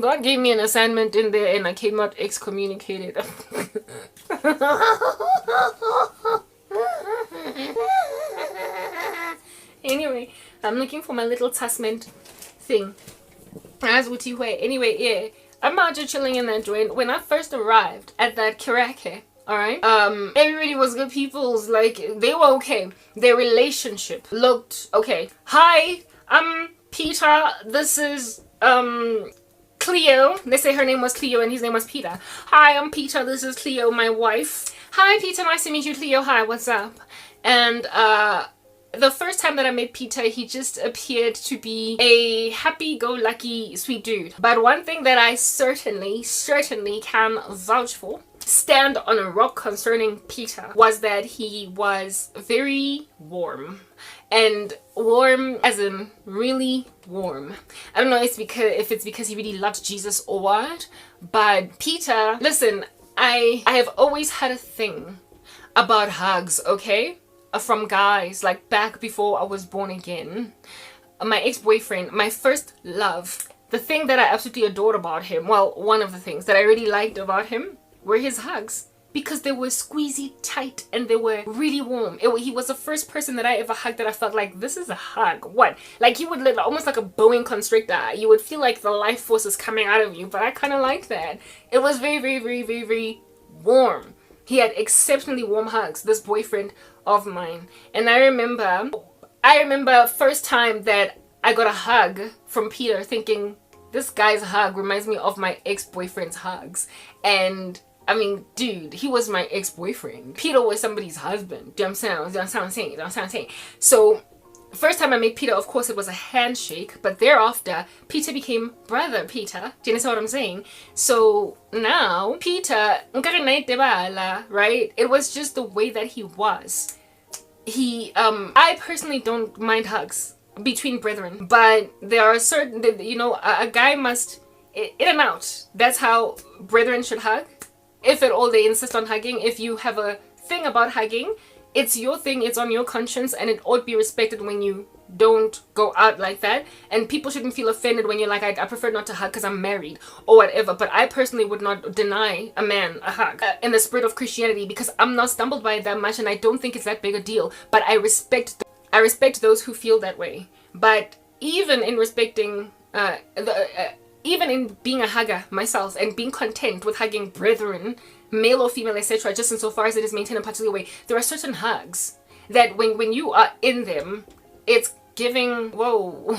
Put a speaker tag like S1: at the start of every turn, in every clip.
S1: God gave me an assignment in there and I came out excommunicated. Anyway, I'm looking for my little tussment thing. As with you, anyway, yeah. I'm out just chilling in that joint. When I first arrived at that Karake, alright? Everybody was good peoples, like, they were okay. Their relationship looked okay. Hi, I'm Peter. This is, Cleo. They say her name was Cleo and his name was Peter. Hi, I'm Peter. This is Cleo, my wife. Hi, Peter. Nice to meet you, Cleo. Hi, what's up? And, the first time that I met Peter, he just appeared to be a happy-go-lucky sweet dude. But one thing that I certainly can vouch for, stand on a rock concerning Peter, was that he was very warm. And warm as in really warm. I don't know if it's because he really loved Jesus or what, but Peter, listen, I have always had a thing about hugs, okay? From guys, like back before I was born again. My ex-boyfriend, my first love, the thing that I absolutely adored about him, well, one of the things that I really liked about him were his hugs. Because they were squeezy tight and they were really warm. He was the first person that I ever hugged that I felt like, this is a hug. What? Like he would live almost like a Boeing constrictor. You would feel like the life force is coming out of you, but I kind of liked that. It was very, very, very, very, very warm. He had exceptionally warm hugs, this boyfriend of mine. And I remember first time that I got a hug from Peter thinking, this guy's hug reminds me of my ex-boyfriend's hugs. And I mean, dude, he was my ex-boyfriend. Peter was somebody's husband. Do you understand what I'm saying? So, first time I met Peter, of course, it was a handshake. But thereafter, Peter became brother Peter. Do you understand what I'm saying? So, now, Peter, right? It was just the way that he was. I personally don't mind hugs between brethren. But there are certain, a guy must, in and out. That's how brethren should hug. If at all they insist on hugging, if you have a thing about hugging, it's your thing, it's on your conscience, and it ought to be respected when you don't go out like that. And people shouldn't feel offended when you're like, I prefer not to hug because I'm married or whatever. But I personally would not deny a man a hug in the spirit of Christianity because I'm not stumbled by it that much and I don't think it's that big a deal. But I respect those who feel that way. But even in respecting even in being a hugger myself and being content with hugging brethren, male or female, etc., just insofar as it is maintained in a particular way, there are certain hugs that when you are in them, it's giving, whoa,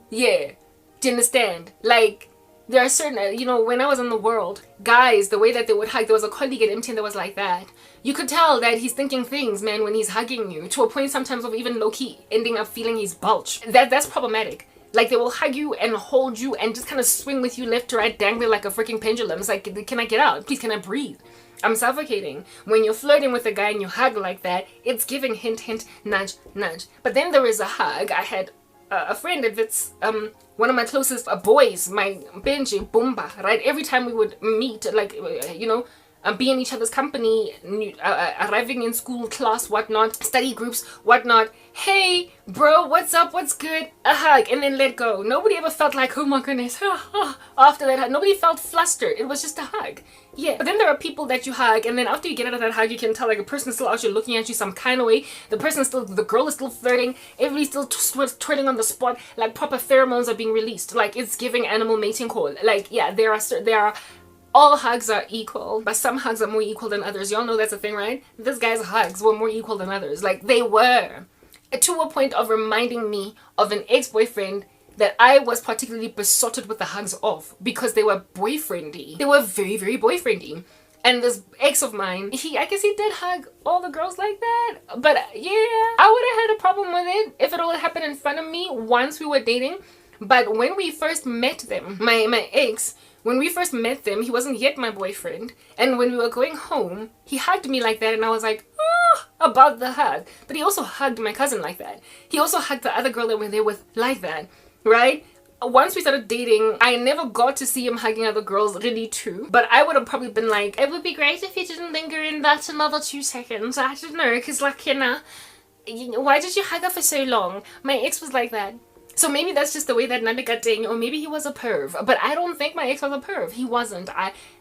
S1: yeah, do you understand? Like, there are certain, when I was in the world, guys, the way that they would hug, there was a colleague at MTN that was like that. You could tell that he's thinking things, man, when he's hugging you, to a point sometimes of even low-key ending up feeling he's bulge. That's problematic. Like, they will hug you and hold you and just kind of swing with you left to right, dangling like a freaking pendulum. It's like, can I get out? Please, can I breathe? I'm suffocating. When you're flirting with a guy and you hug like that, it's giving hint, hint, nudge, nudge. But then there is a hug. I had a friend that's one of my closest boys, my Benji Bumba, right? Every time we would meet, like, be in each other's company, arriving in school, class, whatnot, study groups, whatnot. Hey, bro, what's up? What's good? A hug, and then let go. Nobody ever felt like, oh my goodness, after that hug. Nobody felt flustered. It was just a hug. Yeah, but then there are people that you hug, and then after you get out of that hug, you can tell like a person is still out here looking at you some kind of way. The girl is still flirting. Everybody's still twirling on the spot. Like proper pheromones are being released. Like it's giving animal mating call. Like yeah, there are. All hugs are equal, but some hugs are more equal than others. Y'all know that's a thing, right? This guy's hugs were more equal than others. Like, they were. To a point of reminding me of an ex-boyfriend that I was particularly besotted with the hugs of because they were boyfriendy. They were very, very boyfriendy. And this ex of mine, I guess he did hug all the girls like that. But yeah, I would have had a problem with it if it all happened in front of me once we were dating. But when we first met them, my ex, when we first met them, he wasn't yet my boyfriend. And when we were going home, he hugged me like that. And I was like, about the hug. But he also hugged my cousin like that. He also hugged the other girl that we were there with like that, right? Once we started dating, I never got to see him hugging other girls really too. But I would have probably been like, it would be great if you didn't linger in that another 2 seconds. I don't know, because like, why did you hug her for so long? My ex was like that. So maybe that's just the way that Nandikating, or maybe he was a perv. But I don't think my ex was a perv. He wasn't.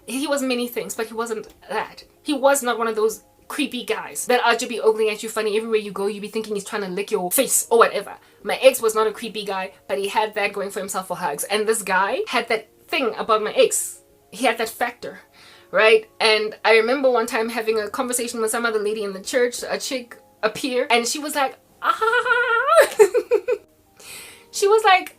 S1: He was many things, but he wasn't that. He was not one of those creepy guys that are just be ogling at you funny everywhere you go. You be thinking he's trying to lick your face or whatever. My ex was not a creepy guy, but he had that going for himself for hugs. And this guy had that thing about my ex. He had that factor, right? And I remember one time having a conversation with some other lady in the church, a chick appeared, and she was like, she was like,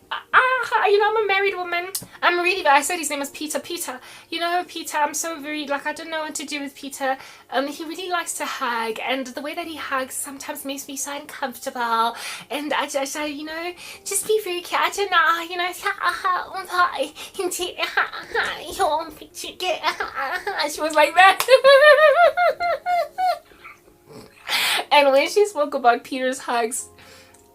S1: you know, I'm a married woman. I said his name is Peter. Peter, you know, Peter, I'm so very, like, I don't know what to do with Peter. He really likes to hug, and the way that he hugs sometimes makes me so uncomfortable. And I just, you know, just be very careful. I don't know, you know, she was like that. And when she spoke about Peter's hugs,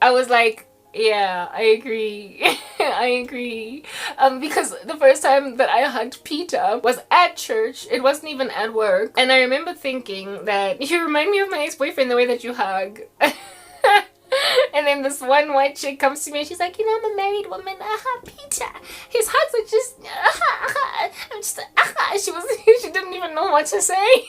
S1: I was like, yeah, I agree. I agree. Because the first time that I hugged Peter was at church. It wasn't even at work. And I remember thinking that you remind me of my ex-boyfriend the way that you hug. And then this one white chick comes to me and she's like, you know, I'm a married woman. Peter, his hugs are just, I'm just, she didn't even know what to say.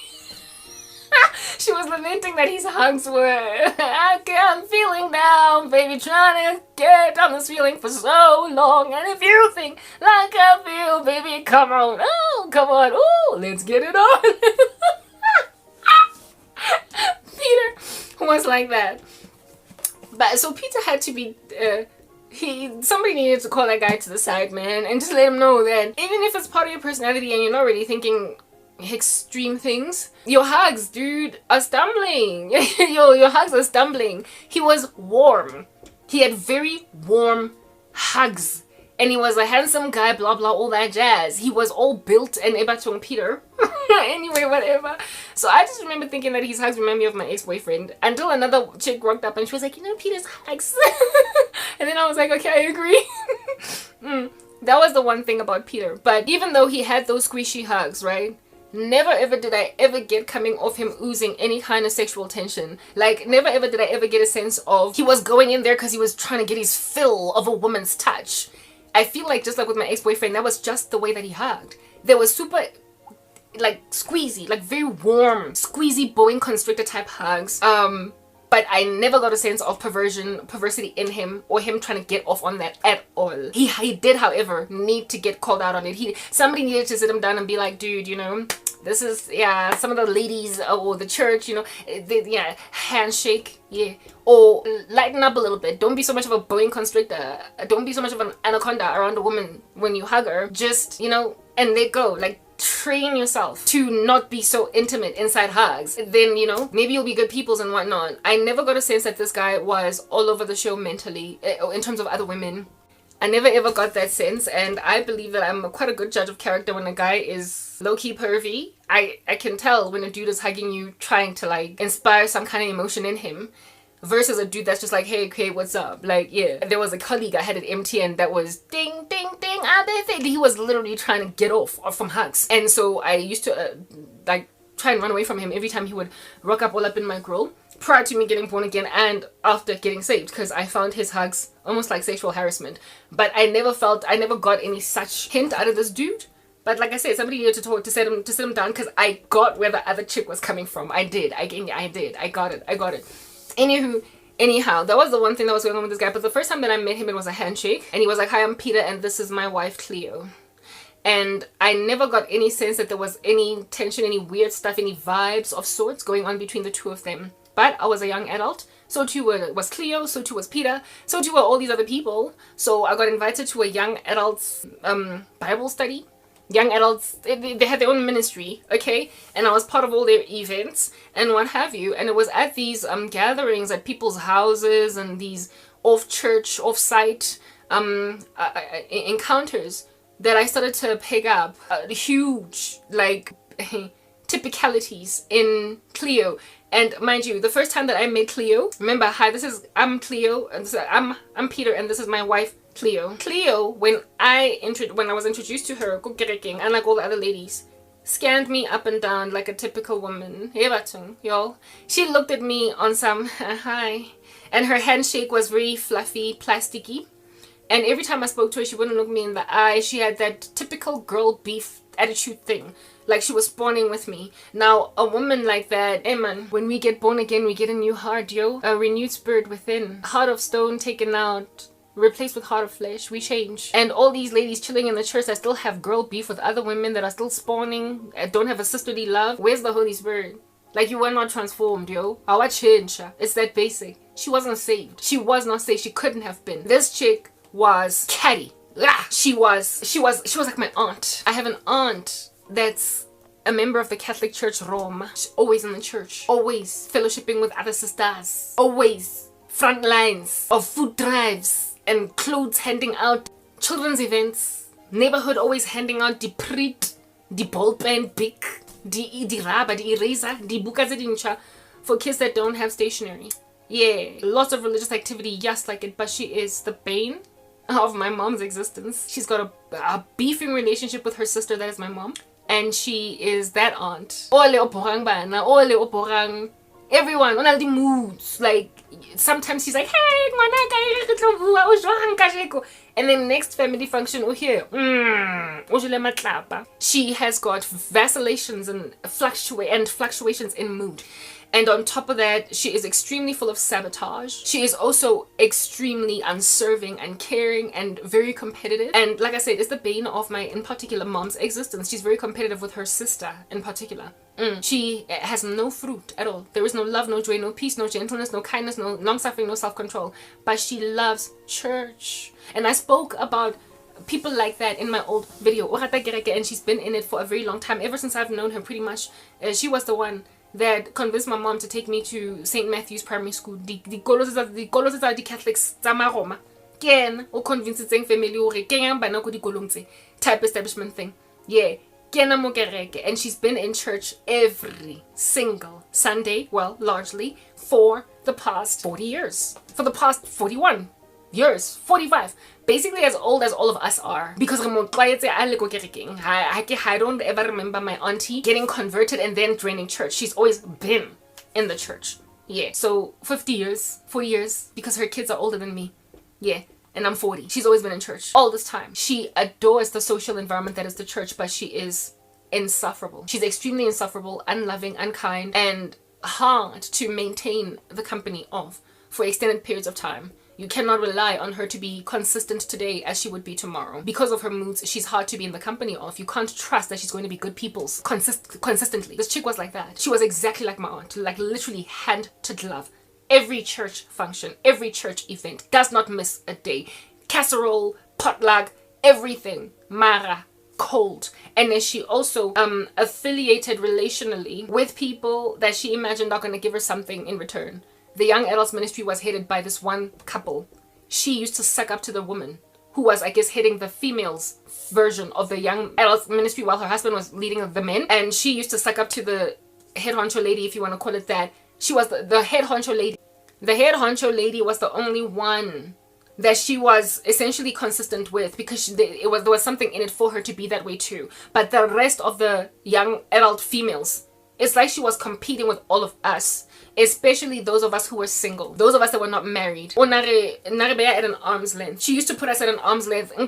S1: She was lamenting that his hugs were, I'm feeling down, baby, trying to get on this feeling for so long. And if you think like I feel, baby, come on, let's get it on. Peter was like that. But so Peter had to be, somebody needed to call that guy to the side, man, and just let him know that even if it's part of your personality and you're not really thinking extreme things, your hugs, dude, are stumbling. your hugs are stumbling. He was warm. He had very warm hugs, and he was a handsome guy, blah blah, all that jazz. He was all built and ebatong Peter. Anyway, whatever. So I just remember thinking that his hugs remind me of my ex-boyfriend, until another chick walked up and she was like, you know, Peter's hugs. And then I was like, okay, I agree. That was the one thing about Peter. But even though he had those squishy hugs, right, never ever did I ever get coming off him oozing any kind of sexual tension. Like, never ever did I ever get a sense of he was going in there because he was trying to get his fill of a woman's touch. I feel like, just like with my ex-boyfriend, that was just the way that he hugged. There was super, like, squeezy, like very warm, squeezy, boa constrictor type hugs. But I never got a sense of perversity in him, or him trying to get off on that at all. He did, however, need to get called out on it. Somebody needed to sit him down and be like, dude, you know, this is, yeah, some of the ladies or the church, you know, yeah, handshake, yeah, or lighten up a little bit. Don't be so much of a boa constrictor. Don't be so much of an anaconda around a woman when you hug her. Just, you know, and let go. Like, train yourself to not be so intimate inside hugs. Then, you know, maybe you'll be good peoples and whatnot. I never got a sense that this guy was all over the show mentally, in terms of other women. I never ever got that sense, and I believe that I'm quite a good judge of character when a guy is low-key pervy. I can tell when a dude is hugging you trying to, like, inspire some kind of emotion in him, versus a dude that's just like, hey, okay, what's up? Like, yeah, there was a colleague I had at MTN that was ding, ding, ding, he was literally trying to get off from hugs. And so I used to, like, try and run away from him every time he would rock up all up in my grill, prior to me getting born again and after getting saved, because I found his hugs almost like sexual harassment. But I never got any such hint out of this dude. But like I said, somebody needed to sit him down, because I got where the other chick was coming from. I got it. Anyhow, that was the one thing that was going on with this guy. But the first time that I met him, it was a handshake, and he was like, hi, I'm Peter, and this is my wife, Cleo. And I never got any sense that there was any tension, any weird stuff, any vibes of sorts going on between the two of them. But I was a young adult, so too was Cleo, so too was Peter, so too were all these other people. So I got invited to a young adults Bible study. Young adults, they had their own ministry, okay? And I was part of all their events and what have you. And it was at these gatherings at people's houses and these off-church, off-site encounters that I started to pick up huge, like, typicalities in Cleo. And mind you, the first time that I met Cleo, remember, hi, I'm Cleo, and I'm Peter, and this is my wife, Cleo. Cleo, when I was introduced to her, unlike all the other ladies, scanned me up and down like a typical woman. Y'all. She looked at me on some hi, and her handshake was very fluffy, plasticky. And every time I spoke to her, she wouldn't look me in the eye. She had that typical girl beef attitude thing. Like she was spawning with me. Now, a woman like that, hey man, when we get born again, we get a new heart, yo. A renewed spirit within. Heart of stone taken out, replaced with heart of flesh. We change. And all these ladies chilling in the church that still have girl beef with other women that are still spawning, don't have a sisterly love. Where's the Holy Spirit? Like, you were not transformed, yo. Our change. It's that basic. She wasn't saved. She was not saved. She couldn't have been. This chick was catty. She was like my aunt. I have an aunt that's a member of the Catholic Church, Rome. She's always in the church. Always fellowshipping with other sisters. Always front lines of food drives and clothes handing out, children's events, neighborhood always handing out the prit, the ball pen, bic, the rubber, the eraser, the buka tse dintšha for kids that don't have stationery. Yeah, lots of religious activity, yes, like it, but she is the bane of my mom's existence. She's got a beefing relationship with her sister that is my mom, and she is that aunt. Ole oporang bana, ole oporang everyone on all the moods. Like sometimes she's like, hey, and then next family function here, she has got vacillations and fluctuations in mood. And on top of that, she is extremely full of sabotage. She is also extremely unserving and caring and very competitive. And like I said, it's the bane of my, in particular, mom's existence. She's very competitive with her sister in particular. She has no fruit at all. There is no love, no joy, no peace, no gentleness, no kindness, no long-suffering, no self-control. But she loves church. And I spoke about people like that in my old video. And she's been in it for a very long time. Ever since I've known her, pretty much. She was the one that convinced my mom to take me to St. Matthew's Primary School. The Catholics tsa Roma. Ken o convince family hore kenyang bana ko dikolong tse type establishment thing. Yeah. And she's been in church every single Sunday, well, largely, for the past 40 years. For the past 41 years, 45. Basically as old as all of us are. Because I don't ever remember my auntie getting converted and then joining church. She's always been in the church. Yeah. So 50 years, 40 years, because her kids are older than me. Yeah. And I'm 40. She's always been in church all this time. She adores the social environment that is the church, but she is insufferable. She's extremely insufferable, unloving, unkind, and hard to maintain the company of for extended periods of time. You cannot rely on her to be consistent today as she would be tomorrow. Because of her moods, she's hard to be in the company of. You can't trust that she's going to be good people's consistently. This chick was like that. She was exactly like my aunt, like literally hand to glove. Every church function, every church event, does not miss a day. Casserole, potluck, everything. Mara, cold. And then she also affiliated relationally with people that she imagined are going to give her something in return. The young adults ministry was headed by this one couple. She used to suck up to the woman who was, I guess, heading the females version of the young adults ministry while her husband was leading the men. And she used to suck up to the head honcho lady, if you want to call it that. She was the head honcho lady. The head honcho lady was the only one that she was essentially consistent with, because there was something in it for her to be that way too. But the rest of the young adult females, it's like she was competing with all of us, especially those of us who were single, those of us that were not married. At an arm's length. She used to put us at an arm's length. I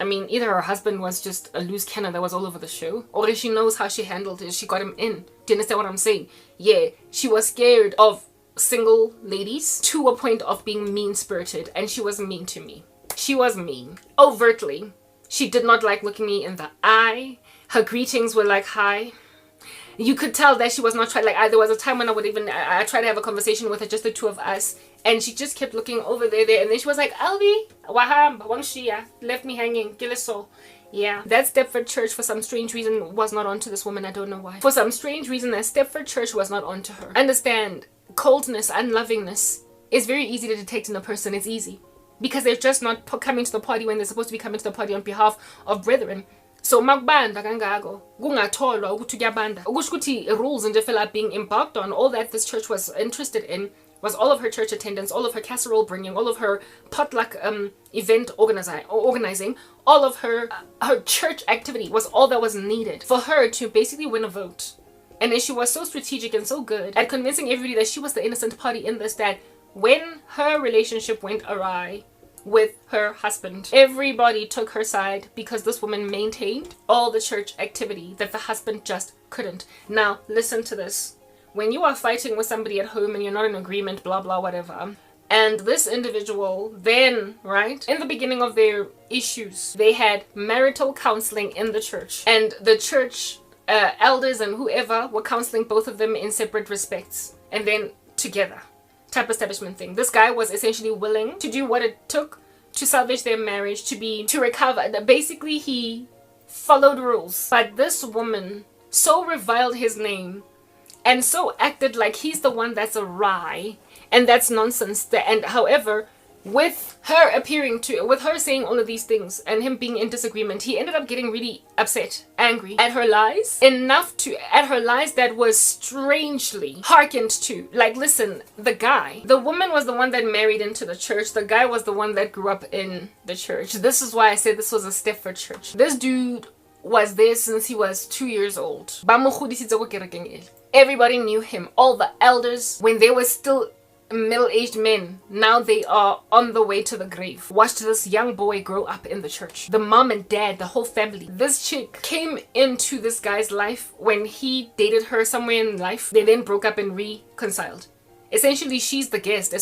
S1: mean, either her husband was just a loose cannon that was all over the show, or if she knows how she handled it, she got him in. Do you understand what I'm saying? Yeah, she was scared of single ladies to a point of being mean-spirited, and she was mean to me. She was mean. Overtly. She did not like looking me in the eye. Her greetings were like, hi. You could tell that she was not trying. Like, there was a time when I tried to have a conversation with her, just the two of us, and she just kept looking over there, and then she was like, Alvi, waham, wangshia, left me hanging, giliso. Yeah, that Stepford Church, for some strange reason, was not onto this woman. I don't know why. For some strange reason, that Stepford Church was not onto her. Understand, coldness, unlovingness is very easy to detect in a person. It's easy. Because they're just not coming to the party when they're supposed to be coming to the party on behalf of brethren. So makubanda kangago kungatholwa ukuthi kuyabanda ukusho ukuthi rules and feel like being embarked on. All that this church was interested in was all of her church attendance, all of her casserole bringing, all of her potluck event organizing, all of her church activity was all that was needed for her to basically win a vote. And then she was so strategic and so good at convincing everybody that she was the innocent party in this, that when her relationship went awry with her husband, everybody took her side because this woman maintained all the church activity that the husband just couldn't. Now, listen to this. When you are fighting with somebody at home and you're not in agreement, blah, blah, whatever, and this individual then, right, in the beginning of their issues, they had marital counseling in the church, and the church elders and whoever were counseling both of them in separate respects, and then together type establishment thing. This guy was essentially willing to do what it took to salvage their marriage, to recover. Basically, he followed rules. But this woman so reviled his name and so acted like he's the one that's awry and that's nonsense. And however, with her saying all of these things and him being in disagreement, he ended up getting really upset, angry at her lies, at her lies that was strangely hearkened to. Like, listen, the woman was the one that married into the church. The guy was the one that grew up in the church. This is why I said this was a Stepford church. This dude was there since he was 2 years old. Everybody knew him. All the elders, when they were still middle-aged men, now they are on the way to the grave. Watched this young boy grow up in the church. The mom and dad, the whole family. This chick came into this guy's life when he dated her somewhere in life. They then broke up and reconciled. Essentially, she's the guest.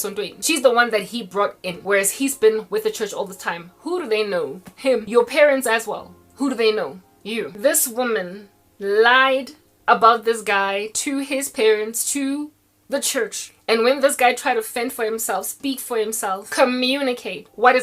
S1: She's the one that he brought in, whereas he's been with the church all the time. Who do they know? Him. Your parents as well. Who do they know? You. This woman lied about this guy to his parents, to the church. And when this guy tried to fend for himself, speak for himself, communicate what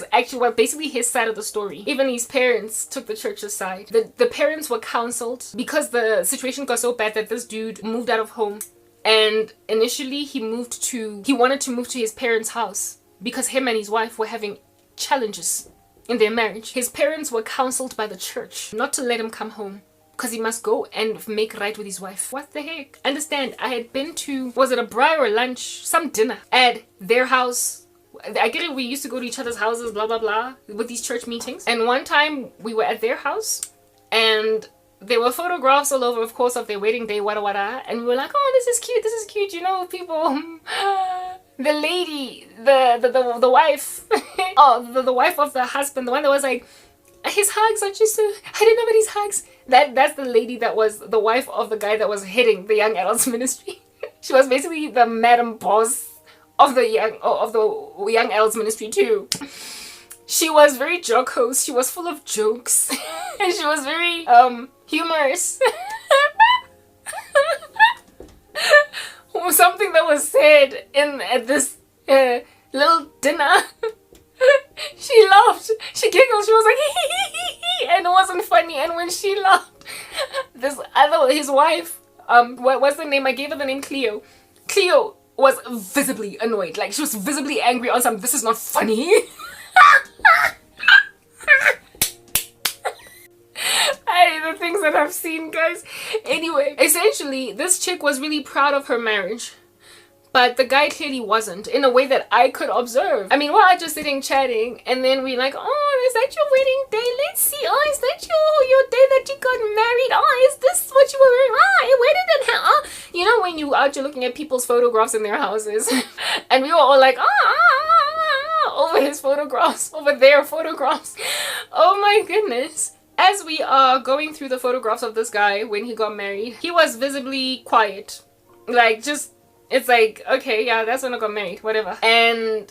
S1: basically his side of the story, even his parents took the church's side. The parents were counseled because the situation got so bad that this dude moved out of home. And initially he wanted to move to his parents' house because him and his wife were having challenges in their marriage. His parents were counseled by the church not to let him come home, because he must go and make right with his wife. What the heck? Understand, I had been to, was it a braai or lunch? Some dinner at their house. I get it, we used to go to each other's houses, blah, blah, blah, with these church meetings. And one time we were at their house and there were photographs all over, of course, of their wedding day, wada wada. And we were like, oh, this is cute, you know, people. The lady, the wife, the wife of the husband, the one that was like, his hugs are just so, I didn't know about his hugs. That's the lady that was the wife of the guy that was heading the young adults ministry. She was basically the madam boss of the young adults ministry too. She was very jocose. She was full of jokes. And she was very humorous. Something that was said at this little dinner. She laughed, she giggled, she was like hee, and it wasn't funny. And when she laughed, his wife, what was the name? I gave her the name Cleo. Cleo was visibly annoyed, like she was visibly angry on some, this is not funny. The things that I've seen, guys. Anyway, essentially, this chick was really proud of her marriage. But the guy clearly wasn't, in a way that I could observe. I mean, we're just sitting chatting, and then we're like, oh, is that your wedding day? Let's see. Oh, is that your day that you got married? Oh, is this what you were wearing? Oh, where did it happen? Oh. You know, when you're looking at people's photographs in their houses, and we were all like, over his photographs, over their photographs. Oh my goodness. As we are going through the photographs of this guy when he got married, he was visibly quiet. Like, just, it's like, okay, yeah, that's when I got married, whatever. And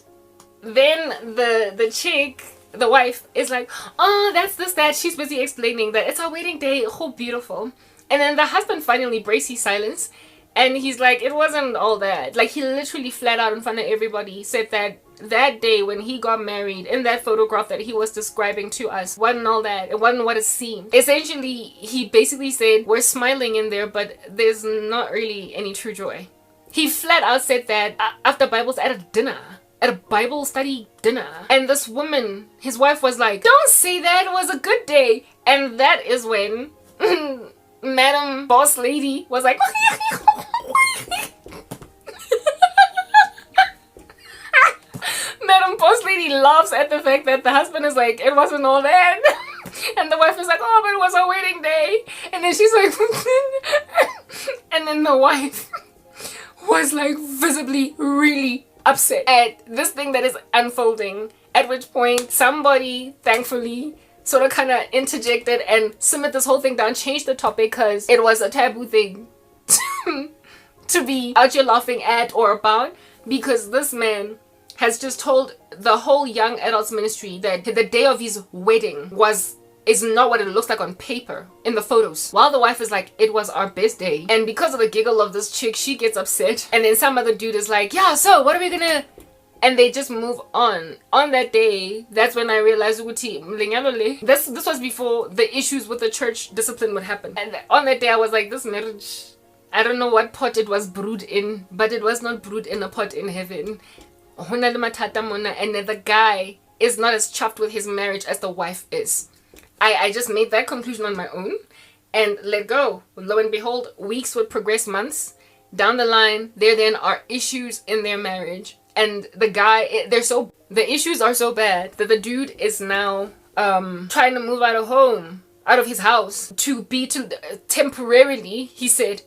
S1: then the chick, the wife, is like, oh, that's this, that. She's busy explaining that it's our wedding day, oh, beautiful. And then the husband finally breaks his silence. And he's like, it wasn't all that. Like, he literally flat out in front of everybody said that that day when he got married, in that photograph that he was describing to us, wasn't all that. It wasn't what it seemed. Essentially, he basically said, we're smiling in there, but there's not really any true joy. He flat out said that after Bibles at a dinner. At a Bible study dinner. And this woman, his wife, was like, don't say that, it was a good day. And that is when Madam Boss Lady was like, Madam Boss Lady laughs at the fact that the husband is like, it wasn't all that. And the wife is like, oh, but it was our wedding day. And then she's like, and then the wife was like visibly really upset at this thing that is unfolding. At which point, somebody, thankfully, sort of kind of interjected and simmered this whole thing down, changed the topic because it was a taboo thing to be out here laughing at or about, because this man has just told the whole young adults ministry that the day of his wedding is not what it looks like on paper in the photos. While the wife is like, it was our best day. And because of the giggle of this chick, she gets upset. And then some other dude is like, yeah, so what are we gonna... And they just move on. On that day, that's when I realized this was before the issues with the church discipline would happen. And on that day, I was like, this marriage, I don't know what pot it was brewed in, but it was not brewed in a pot in heaven. And the guy is not as chuffed with his marriage as the wife is. I just made that conclusion on my own and let go. Lo and behold, weeks would progress months. Down the line, there then are issues in their marriage. And the guy, the issues are so bad that the dude is now trying to move out of his house to temporarily, he said,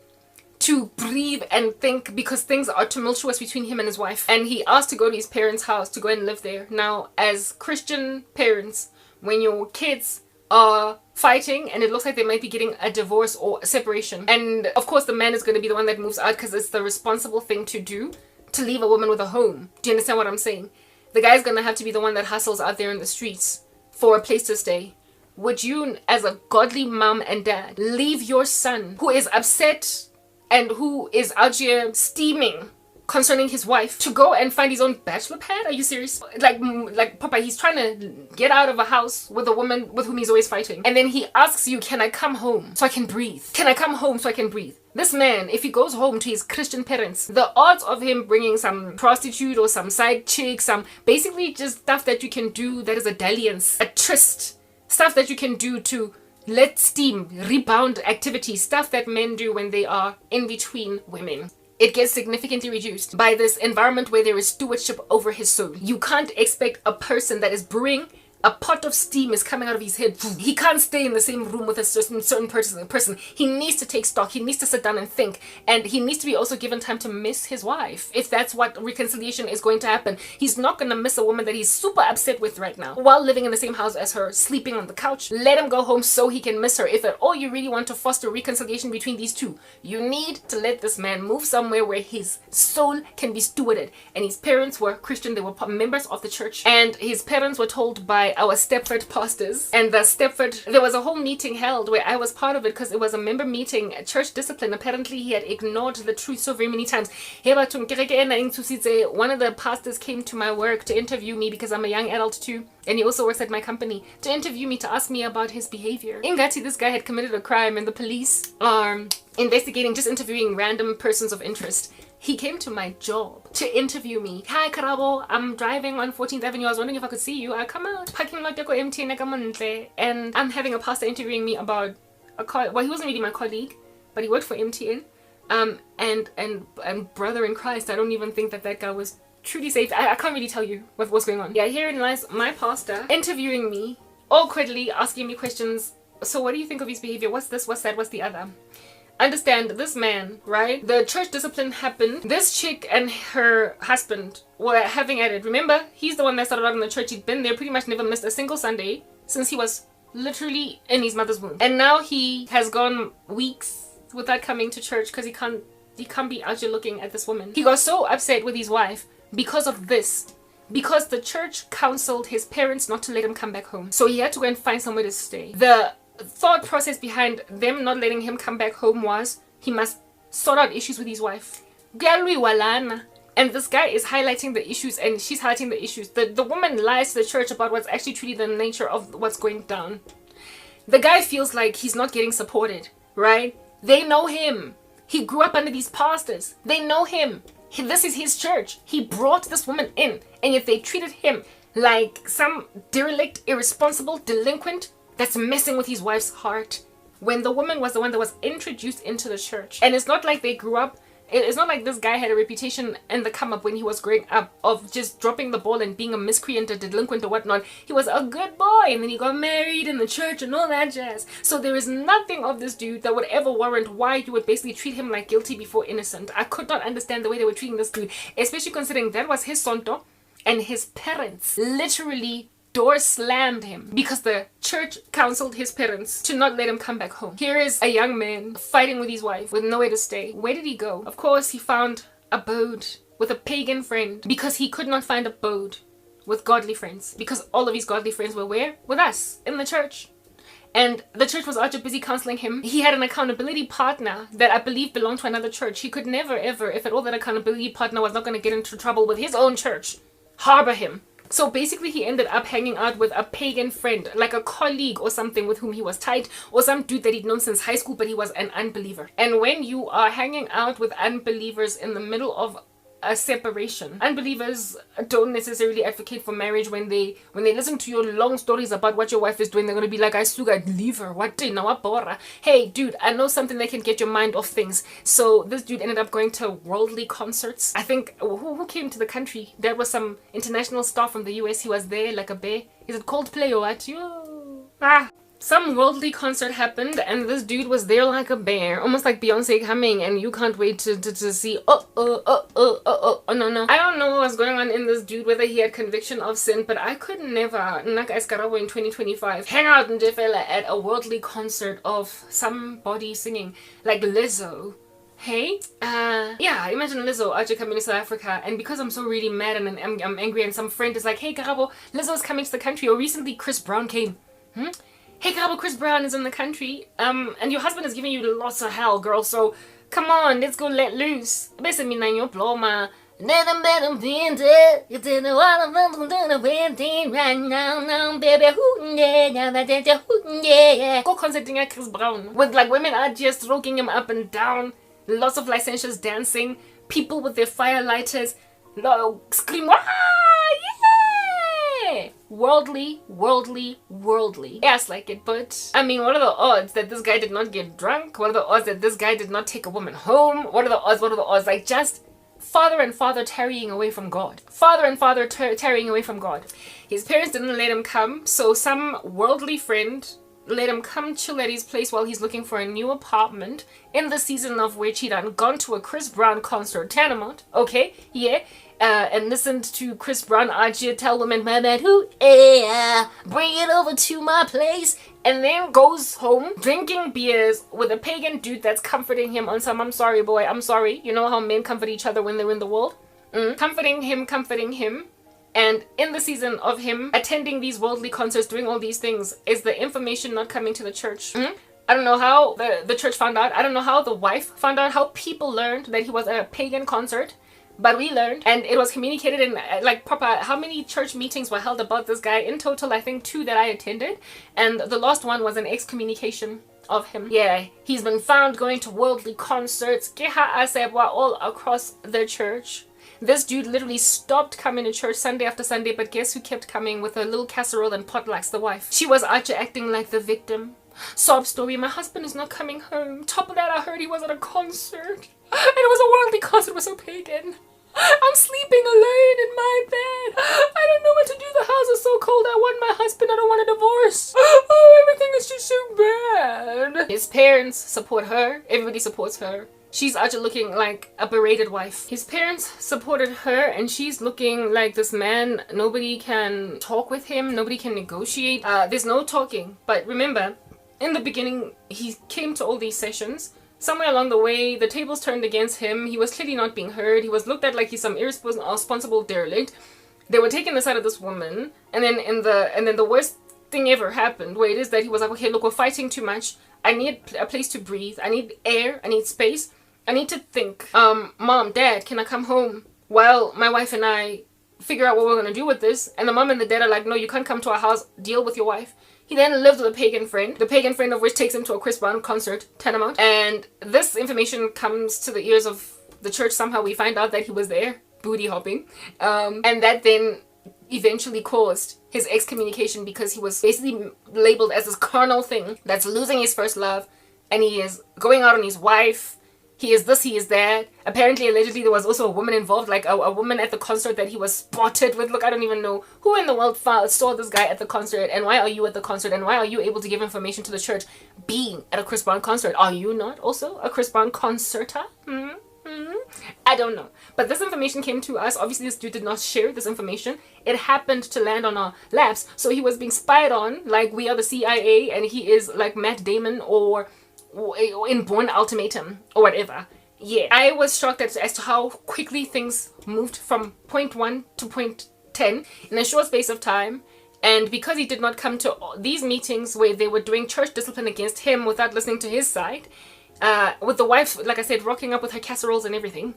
S1: to breathe and think, because things are tumultuous between him and his wife. And he asked to go to his parents' house to go and live there. Now, as Christian parents, when your kids are fighting and it looks like they might be getting a divorce or a separation, and of course the man is going to be the one that moves out because it's the responsible thing to do, to leave a woman with a home. Do you understand what I'm saying? The guy's going to have to be the one that hustles out there in the streets for a place to stay. Would you, as a godly mom and dad, leave your son who is upset and who is out here steaming concerning his wife to go and find his own bachelor pad? Are you serious? Like Papa, he's trying to get out of a house with a woman with whom he's always fighting. And then he asks you, can I come home so I can breathe? Can I come home so I can breathe? This man, if he goes home to his Christian parents, the odds of him bringing some prostitute or some side chick, some basically just stuff that you can do that is a dalliance, a tryst, stuff that you can do to let steam, rebound activity, stuff that men do when they are in between women, it gets significantly reduced by this environment where there is stewardship over his soul. You can't expect a person that is brewing, a pot of steam is coming out of his head. He can't stay in the same room with a certain person. He needs to take stock. He needs to sit down and think. And he needs to be also given time to miss his wife. If that's what reconciliation is going to happen. He's not going to miss a woman that he's super upset with right now while living in the same house as her, sleeping on the couch. Let him go home so he can miss her. If at all you really want to foster reconciliation between these two, you need to let this man move somewhere where his soul can be stewarded. And his parents were Christian. They were members of the church. And his parents were told by our Stepford pastors, and there was a whole meeting held where I was part of it because it was a member meeting, church discipline. Apparently he had ignored the truth so very many times. One of the pastors came to my work to interview me because I'm a young adult too, and he also works at my company, to interview me, to ask me about his behavior. Ingati, this guy had committed a crime and the police are investigating, just interviewing random persons of interest. He came to my job to interview me. Hi, Karabo. I'm driving on 14th Avenue. I was wondering if I could see you. I come out. Parking lot yako empty. And I'm having a pastor interviewing me about well, he wasn't really my colleague, but he worked for MTN. And brother in Christ, I don't even think that guy was truly safe. I can't really tell you what's going on. Yeah, herein lies my pastor interviewing me, awkwardly asking me questions. So what do you think of his behavior? What's this? What's that? What's the other? Understand, this man, right? The church discipline happened. This chick and her husband were having at it. Remember, he's the one that started out in the church. He'd been there, pretty much never missed a single Sunday since he was literally in his mother's womb. And now he has gone weeks without coming to church because he can't be out here looking at this woman. He got so upset with his wife because of this. Because the church counseled his parents not to let him come back home. So he had to go and find somewhere to stay. The thought process behind them not letting him come back home was he must sort out issues with his wife. And this guy is highlighting the issues and she's highlighting the issues. The woman lies to the church about what's actually truly the nature of what's going down. The guy feels like he's not getting supported, right? They know him. He grew up under these pastors. They know him. This is his church. He brought this woman in, and yet they treated him like some derelict, irresponsible delinquent that's messing with his wife's heart, when the woman was the one that was introduced into the church. And it's not like they grew up It's not like this guy had a reputation in the come up when he was growing up of just dropping the ball and being a miscreant, a delinquent or whatnot. He was a good boy, and then he got married in the church and all that jazz. So there is nothing of this dude that would ever warrant why you would basically treat him like guilty before innocent. I could not understand the way they were treating this dude, especially considering that was his sonto, and his parents literally door slammed him because the church counseled his parents to not let him come back home. Here is a young man fighting with his wife with nowhere to stay. Where did he go? Of course, he found abode with a pagan friend because he could not find abode with godly friends, because all of his godly friends were where? With us in the church. And the church was also busy counseling him. He had an accountability partner that I believe belonged to another church. He could never ever, if at all, that accountability partner was not going to get into trouble with his own church, harbor him. So basically he ended up hanging out with a pagan friend, like a colleague or something with whom he was tight, or some dude that he'd known since high school, but he was an unbeliever. And when you are hanging out with unbelievers in the middle of a separation, unbelievers don't necessarily advocate for marriage. When they listen to your long stories about what your wife is doing, they're going to be like, I suga leave her, what did now bora. Hey dude, I know something that can get your mind off things. So this dude ended up going to worldly concerts. I think who came to the country? There was some international star from the US. He was there like a bear. Is it Coldplay or what? Some worldly concert happened and this dude was there like a bear, almost like Beyonce coming, and you can't wait to see no. I don't know what was going on in this dude, whether he had conviction of sin, but I could never, like as Karabo in 2025, hang out in Jefela at a worldly concert of somebody singing like Lizzo. Hey, yeah, imagine Lizzo actually coming to South Africa, and because I'm so really mad and I'm angry, and some friend is like, hey Karabo, Lizzo's coming to the country, or recently Chris Brown came. Hey Karabo, Chris Brown is in the country, and your husband is giving you lots of hell, girl, so come on, let's go let loose. Bese mina ngiyobloma. Let him bend it. You didn't want to bend it right now, baby. Go concerting at Chris Brown with like women are just stroking him up and down, lots of licentious dancing, people with their fire lighters, scream, yeah! Worldly. Yes, like it, but I mean, what are the odds that this guy did not get drunk? What are the odds that this guy did not take a woman home? What are the odds? Like, just father and father tarrying away from God. Father and father tarrying away from God. His parents didn't let him come, so some worldly friend let him come chill at his place while he's looking for a new apartment in the season of which he'd gone to a Chris Brown concert, Tanamount, okay, yeah, and listened to Chris Brown Ajia tell women, my man, who, bring it over to my place, and then goes home drinking beers with a pagan dude that's comforting him on some, I'm sorry boy, I'm sorry, you know how men comfort each other when they're in the world? Comforting him. And in the season of him attending these worldly concerts, doing all these things, is the information not coming to the church. I don't know how the church found out. I don't know how the wife found out, how people learned that he was at a pagan concert. But we learned, and it was communicated in like proper, how many church meetings were held about this guy? In total, I think 2 that I attended. And the last one was an excommunication of him. Yeah, he's been found going to worldly concerts, all across the church. This dude literally stopped coming to church Sunday after Sunday, but guess who kept coming with a little casserole and potlucks? The wife. She was actually acting like the victim. Sob story, my husband is not coming home. Top of that, I heard he was at a concert. And it was a worldly concert, it was so pagan. I'm sleeping alone in my bed. I don't know what to do. The house is so cold. I want my husband. I don't want a divorce. Oh, everything is just so bad. His parents support her. Everybody supports her. She's actually looking like a berated wife. His parents supported her, and she's looking like this man. Nobody can talk with him. Nobody can negotiate. There's no talking. But remember, in the beginning, he came to all these sessions. Somewhere along the way, the tables turned against him. He was clearly not being heard. He was looked at like he's some irresponsible derelict. They were taking the side of this woman, and then the worst thing ever happened, where it is that he was like, okay, look, we're fighting too much. I need a place to breathe. I need air. I need space. I need to think. Mom, Dad, can I come home while my wife and I figure out what we're gonna do with this? And the mom and the dad are like, no, you can't come to our house. Deal with your wife. He then lived with a pagan friend, the pagan friend of which takes him to a Chris Brown concert, Tanamount. And this information comes to the ears of the church. Somehow we find out that he was there, booty hopping. And that then eventually caused his excommunication, because he was basically labeled as this carnal thing that's losing his first love. And he is going out on his wife, He is this, he is that. Apparently, allegedly, there was also a woman involved, like a woman at the concert that he was spotted with. Look, I don't even know who in the world saw this guy at the concert, and why are you at the concert, and why are you able to give information to the church being at a Chris Brown concert? Are you not also a Chris Brown concerter? I don't know. But this information came to us. Obviously, this dude did not share this information. It happened to land on our laps. So he was being spied on like we are the CIA, and he is like Matt Damon or in Bourne Ultimatum or whatever. Yeah, I was shocked as to how quickly things moved from point 1 to point 10 in a short space of time. And because he did not come to these meetings where they were doing church discipline against him without listening to his side, with the wife, like I said, rocking up with her casseroles and everything,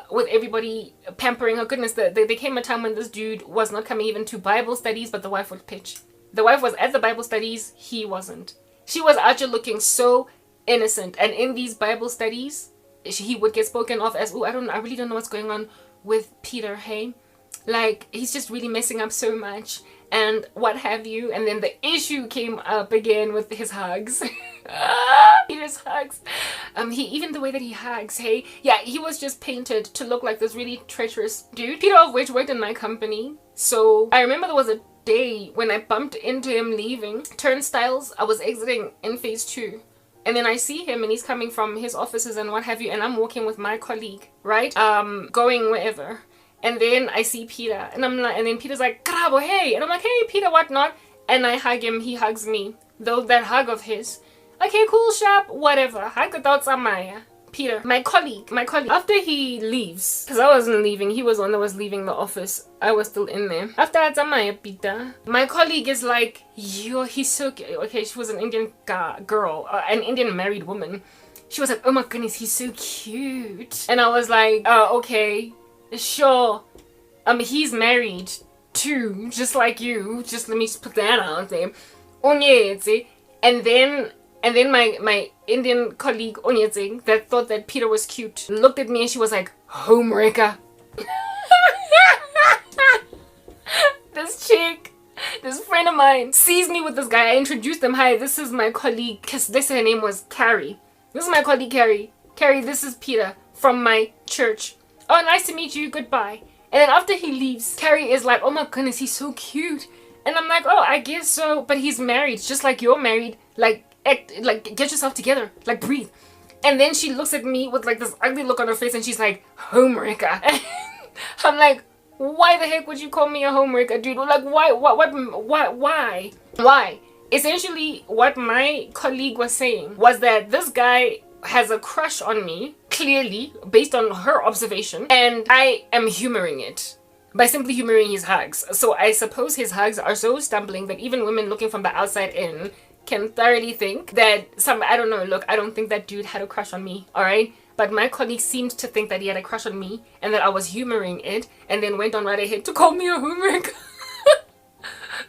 S1: with everybody pampering her. Goodness, there came a time when this dude was not coming even to Bible studies, but the wife would pitch. The wife was at the Bible studies, he wasn't. She was actually looking so innocent, and in these Bible studies, he would get spoken of as, oh, I really don't know what's going on with Peter, hey? Like, he's just really messing up so much, and what have you. And then the issue came up again with his hugs. Peter's hugs. Even the way that he hugs, hey? Yeah, he was just painted to look like this really treacherous dude. Peter, of which worked in my company. So I remember there was a day when I bumped into him leaving turnstiles. I was exiting in phase 2. And then I see him and he's coming from his offices and what have you. And I'm walking with my colleague, right? Going wherever. And then I see Peter, and I'm like, and then Peter's like, Karabo, hey, and I'm like, hey, Peter, what not? And I hug him, he hugs me. Though that hug of his, okay, cool, sharp, whatever. Hug without Samaya. Peter, my colleague. After he leaves, because I wasn't leaving, he was the one that was leaving the office. I was still in there. After Samaya, Peter, my colleague is like, yo, he's so cute. Okay, she was an Indian girl, an Indian married woman. She was like, oh my goodness, he's so cute. And I was like, okay. Sure, he's married too, just like you. Just let me put that out there. Onyetse, and then my Indian colleague Onyetse that thought that Peter was cute looked at me and she was like, homewrecker. This chick, this friend of mine, sees me with this guy. I introduced them. Hi, this is my colleague. Cause her name was Carrie. This is my colleague Carrie. Carrie, this is Peter from my church. Oh, nice to meet you, goodbye. And then after he leaves, Carrie is like, oh my goodness, he's so cute. And I'm like, oh, I guess so. But he's married, just like you're married. Like, get yourself together. Like, breathe. And then she looks at me with like this ugly look on her face and she's like, homewrecker. I'm like, why the heck would you call me a homewrecker, dude? Like, why? Essentially, what my colleague was saying was that this guy has a crush on me, clearly, based on her observation, and I am humoring it by simply humoring his hugs. So I suppose his hugs are so stumbling that even women looking from the outside in can thoroughly think that I don't know, look, I don't think that dude had a crush on me, alright? But my colleague seemed to think that he had a crush on me and that I was humoring it, and then went on right ahead to call me a homewrecker.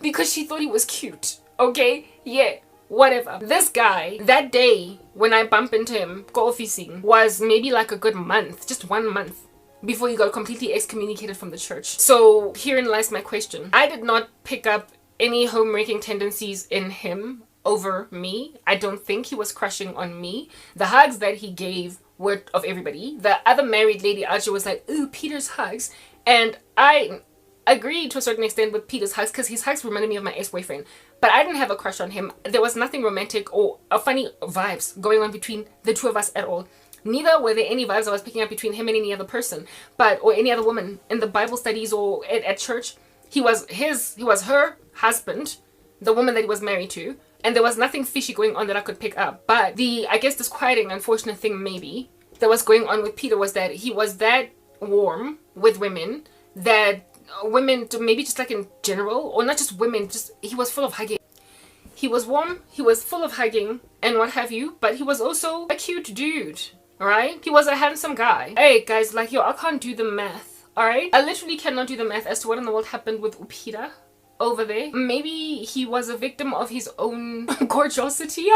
S1: Because she thought he was cute, okay? Yeah. Whatever. This guy, that day when I bumped into him, go-officing, was maybe like a good month, just 1 month, before he got completely excommunicated from the church. So herein lies my question. I did not pick up any homewrecking tendencies in him over me. I don't think he was crushing on me. The hugs that he gave were of everybody. The other married lady actually was like, ooh, Peter's hugs. And I agreed to a certain extent with Peter's hugs because his hugs reminded me of my ex-boyfriend. But I didn't have a crush on him. There was nothing romantic or funny vibes going on between the two of us at all. Neither were there any vibes I was picking up between him and any other person, or any other woman in the Bible studies or at church. He was her husband, the woman that he was married to, and there was nothing fishy going on that I could pick up. But I guess disquieting, unfortunate thing maybe that was going on with Peter was that he was that warm with women that women, maybe just like in general, or not just women, just he was full of hugging. He was warm, he was full of hugging and what have you, but he was also a cute dude, alright? He was a handsome guy. Hey guys, like, yo, I can't do the math, alright? I literally cannot do the math as to what in the world happened with Upita over there. Maybe he was a victim of his own gorgeosity.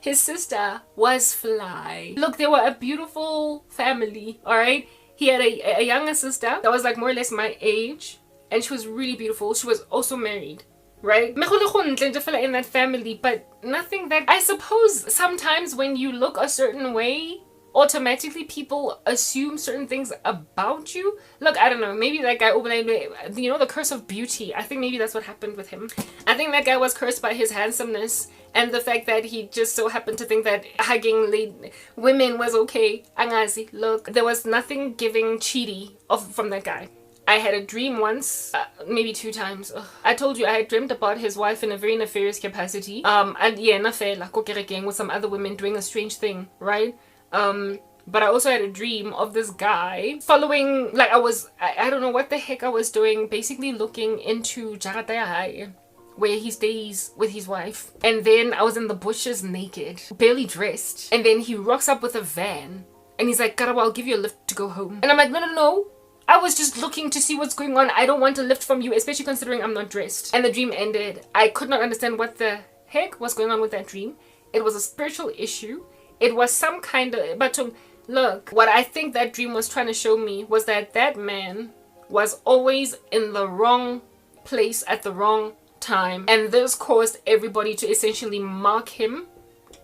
S1: His sister was fly. Look, they were a beautiful family, alright? He had a younger sister that was like more or less my age, and she was really beautiful. She was also married, right? In that family, but nothing that, I suppose sometimes when you look a certain way automatically people assume certain things about you. Look, I don't know, maybe that guy, you know, the curse of beauty. I think maybe that's what happened with him. I think that guy was cursed by his handsomeness and the fact that he just so happened to think that hugging women was okay. Angazi, look, there was nothing giving cheaty from that guy. I had a dream once, maybe 2 times. Ugh. I told you I had dreamt about his wife in a very nefarious capacity. And yeah, with some other women doing a strange thing, right? But I also had a dream of this guy following, like I don't know what the heck I was doing, basically looking into Jarataya, where he stays with his wife. And then I was in the bushes naked, barely dressed. And then he rocks up with a van and he's like, Karabo, I'll give you a lift to go home. And I'm like, no. I was just looking to see what's going on. I don't want a lift from you, especially considering I'm not dressed. And the dream ended. I could not understand what the heck was going on with that dream. It was a spiritual issue. It was some kind of... But look, what I think that dream was trying to show me was that that man was always in the wrong place at the wrong time. And this caused everybody to essentially mark him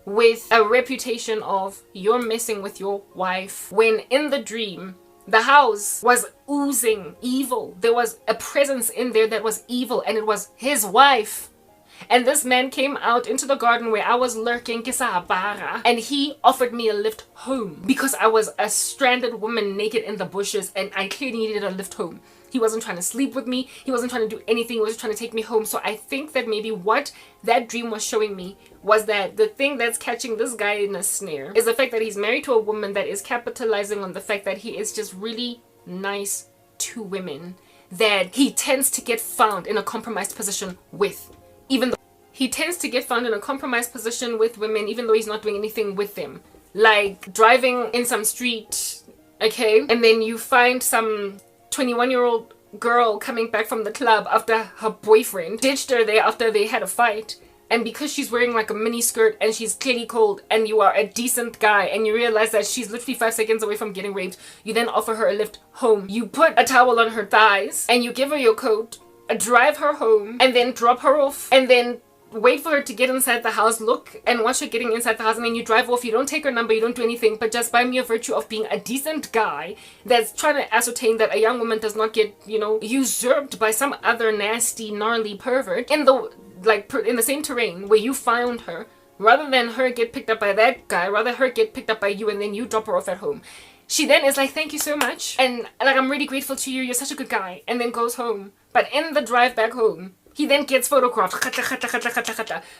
S1: with a reputation of, you're messing with your wife. When in the dream, the house was oozing evil. There was a presence in there that was evil, and it was his wife. And this man came out into the garden where I was lurking, and he offered me a lift home because I was a stranded woman naked in the bushes and I clearly needed a lift home. He wasn't trying to sleep with me. He wasn't trying to do anything. He was just trying to take me home. So I think that maybe what that dream was showing me was that the thing that's catching this guy in a snare is the fact that he's married to a woman that is capitalizing on the fact that he is just really nice to women, that he tends to get found in a compromised position with. Even though he tends to get found in a compromised position with women, even though he's not doing anything with them. Like driving in some street, okay? And then you find some 21-year-old girl coming back from the club after her boyfriend ditched her there after they had a fight. And because she's wearing like a mini skirt and she's clearly cold and you are a decent guy and you realize that she's literally 5 seconds away from getting raped, you then offer her a lift home. You put a towel on her thighs and you give her your coat, drive her home, and then drop her off, and then wait for her to get inside the house, look and watch her getting inside the house, and then you drive off. You don't take her number, you don't do anything, but just by mere virtue of being a decent guy that's trying to ascertain that a young woman does not get, you know, usurped by some other nasty, gnarly pervert in the same terrain where you found her, rather than her get picked up by that guy, rather her get picked up by you and then you drop her off at home. She then is like, thank you so much, and like, I'm really grateful to you, you're such a good guy, and then goes home. But in the drive back home, he then gets photographed